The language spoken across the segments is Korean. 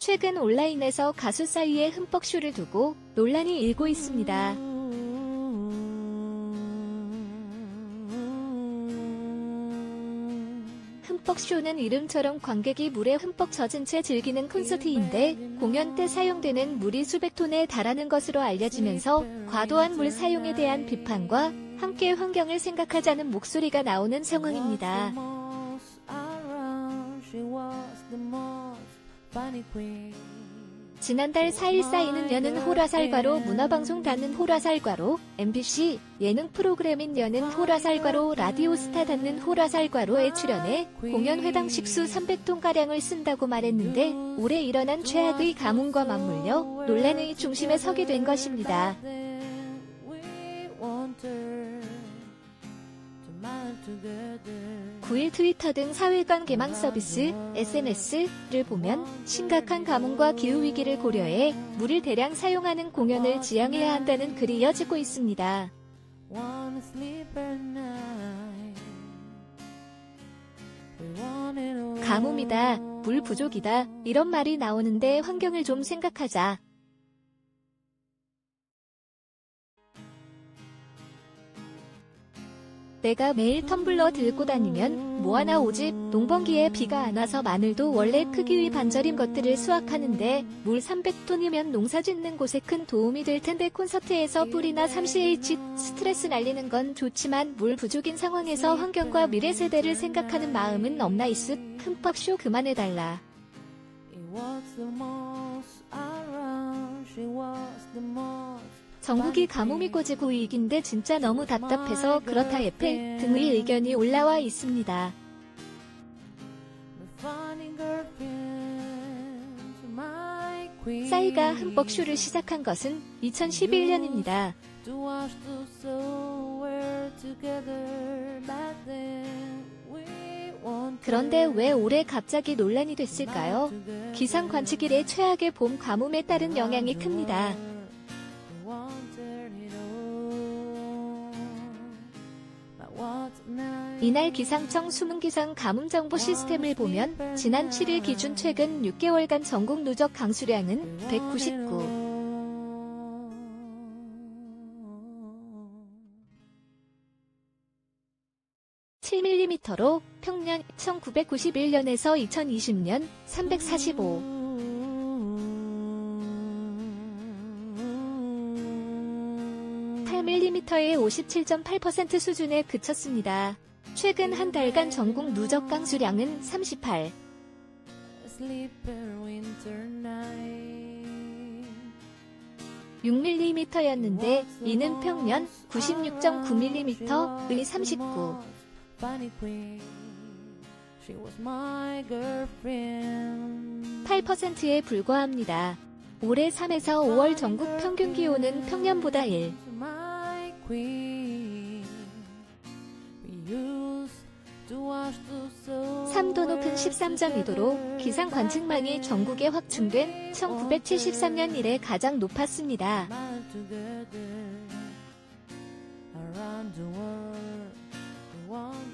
최근 온라인에서 가수 사이에 흠뻑쇼를 두고 논란이 일고 있습니다. 흠뻑쇼는 이름처럼 관객이 물에 흠뻑 젖은 채 즐기는 콘서트인데 공연 때 사용되는 물이 수백 톤에 달하는 것으로 알려지면서 과도한 물 사용에 대한 비판과 함께 환경을 생각하자는 목소리가 나오는 상황입니다. 지난달 4일 쌓이는 여는 호라살과로 문화방송 닿는 호라살과로 MBC 예능 프로그램인 여는 호라살과로 라디오스타 닿는 호라살과로에 출연해 공연 회당 식수 300톤가량을 쓴다고 말했는데 올해 일어난 최악의 가뭄과 맞물려 논란의 중심에 서게 된 것입니다. 9일 트위터 등 사회관 개망 서비스 SNS를 보면 심각한 가뭄과 기후위기를 고려해 물을 대량 사용하는 공연을 지양해야 한다는 글이 이어지고 있습니다. 가뭄이다, 물 부족이다 이런 말이 나오는데 환경을 좀 생각하자. 내가 매일 텀블러 들고 다니면 뭐하나 오집 농번기에 비가 안 와서 마늘도 원래 크기의 반절인 것들을 수확하는데 물 300톤이면 농사 짓는 곳에 큰 도움이 될 텐데 콘서트에서 뿔이나 삼시일치 스트레스 날리는 건 좋지만 물 부족인 상황에서 환경과 미래 세대를 생각하는 마음은 없나 있습. 흠뻑쇼 그만해달라. 전국이 가뭄이 꽂이고 위기인데 진짜 너무 답답해서 그렇다 에펠 등의 의견이 올라와 있습니다. 싸이가 흠뻑쇼를 시작한 것은 2011년입니다. 그런데 왜 올해 갑자기 논란이 됐을까요? 기상 관측일의 최악의 봄 가뭄에 따른 영향이 큽니다. 이날 기상청 수문기상 가뭄정보 시스템을 보면 지난 7일 기준 최근 6개월간 전국 누적 강수량은 199. 7mm로 평년 1991년에서 2020년 345. 8mm의 57.8% 수준에 그쳤습니다. 최근 한 달간 전국 누적 강수량은 38. 6mm였는데 이는 평년 96.9mm의 39. 8%에 불과합니다. 올해 3에서 5월 전국 평균 기온은 평년보다 1. 3도 높은 13.2도로 기상 관측망이 전국에 확충된 1973년 이래 가장 높았습니다.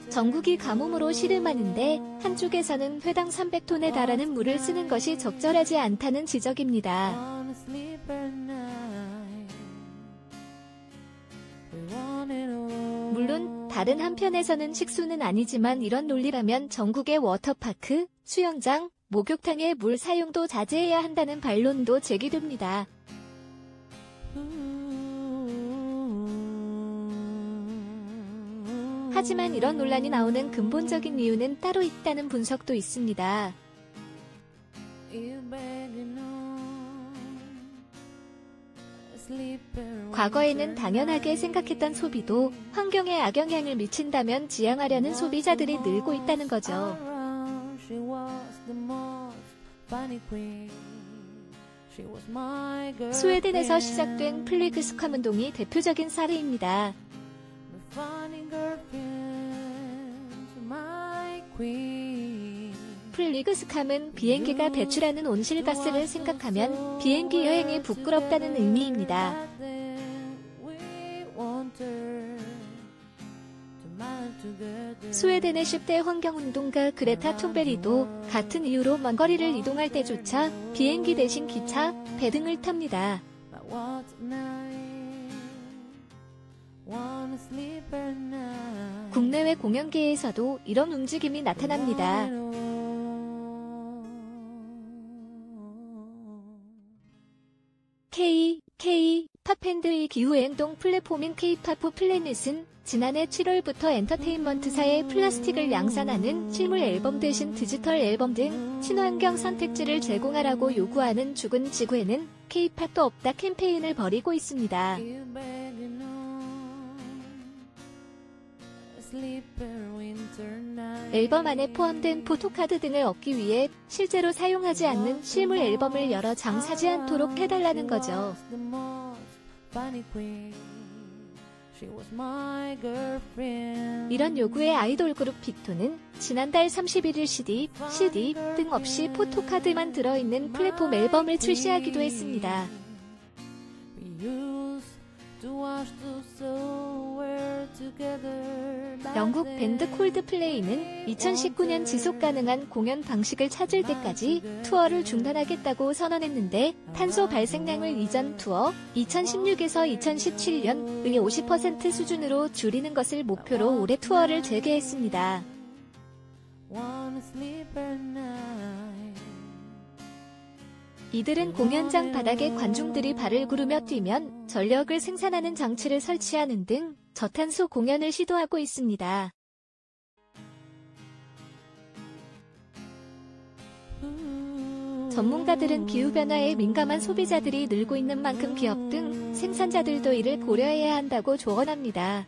전국이 가뭄으로 시름하는데 한쪽에서는 회당 300톤에 달하는 물을 쓰는 것이 적절하지 않다는 지적입니다. 물론 다른 한편에서는 식수는 아니지만 이런 논리라면 전국의 워터파크, 수영장, 목욕탕의 물 사용도 자제해야 한다는 반론도 제기됩니다. 하지만 이런 논란이 나오는 근본적인 이유는 따로 있다는 분석도 있습니다. 과거에는 당연하게 생각했던 소비도 환경에 악영향을 미친다면 지양하려는 소비자들이 늘고 있다는 거죠. 스웨덴에서 시작된 플리그스캄 운동이 대표적인 사례입니다. 플리그스캄은 비행기가 배출하는 온실가스를 생각하면 비행기 여행이 부끄럽다는 의미입니다. 스웨덴의 10대 환경운동가 그레타 툰베리도 같은 이유로 먼 거리를 이동할 때조차 비행기 대신 기차, 배 등을 탑니다. 국내외 공연계에서도 이런 움직임이 나타납니다. K-팝밴드의 기후행동 플랫폼인 K-팝 플래닛은 지난해 7월부터 엔터테인먼트사의 플라스틱을 양산하는 실물 앨범 대신 디지털 앨범 등 친환경 선택지를 제공하라고 요구하는 죽은 지구에는 K-팝도 없다 캠페인을 벌이고 있습니다. 앨범 안에 포함된 포토카드 등을 얻기 위해 실제로 사용하지 않는 실물 앨범을 여러 장 사지 않도록 해달라는 거죠. 이런 요구에 아이돌 그룹 빅톤은 지난달 31일 CD 등 없이 포토카드만 들어있는 플랫폼 앨범을 출시하기도 했습니다. 영국 밴드 콜드플레이는 2019년 지속가능한 공연 방식을 찾을 때까지 투어를 중단하겠다고 선언했는데 탄소 발생량을 이전 투어 2016에서 2017년의 50% 수준으로 줄이는 것을 목표로 올해 투어를 재개했습니다. 이들은 공연장 바닥에 관중들이 발을 구르며 뛰면 전력을 생산하는 장치를 설치하는 등 저탄소 공연을 시도하고 있습니다. 전문가들은 기후변화에 민감한 소비자들이 늘고 있는 만큼 기업 등 생산자들도 이를 고려해야 한다고 조언합니다.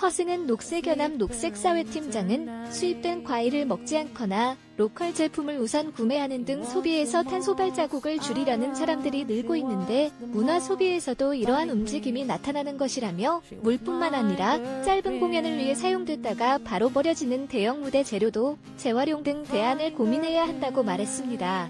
허승은 녹색연합 녹색사회팀장은 수입된 과일을 먹지 않거나 로컬 제품을 우선 구매하는 등 소비에서 탄소 발자국을 줄이려는 사람들이 늘고 있는데 문화 소비에서도 이러한 움직임이 나타나는 것이라며 물뿐만 아니라 짧은 공연을 위해 사용됐다가 바로 버려지는 대형 무대 재료도 재활용 등 대안을 고민해야 한다고 말했습니다.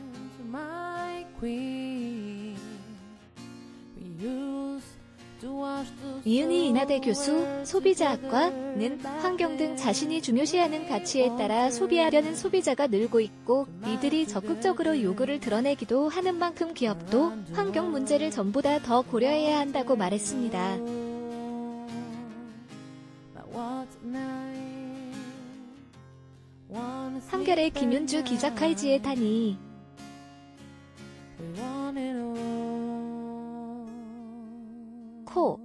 이은희 인하대 교수, 소비자학과는 환경 등 자신이 중요시하는 가치에 따라 소비하려는 소비자가 늘고 있고 이들이 적극적으로 요구를 드러내기도 하는 만큼 기업도 환경 문제를 전보다 더 고려해야 한다고 말했습니다. 한겨레 김윤주 기자 칼지에 타니 코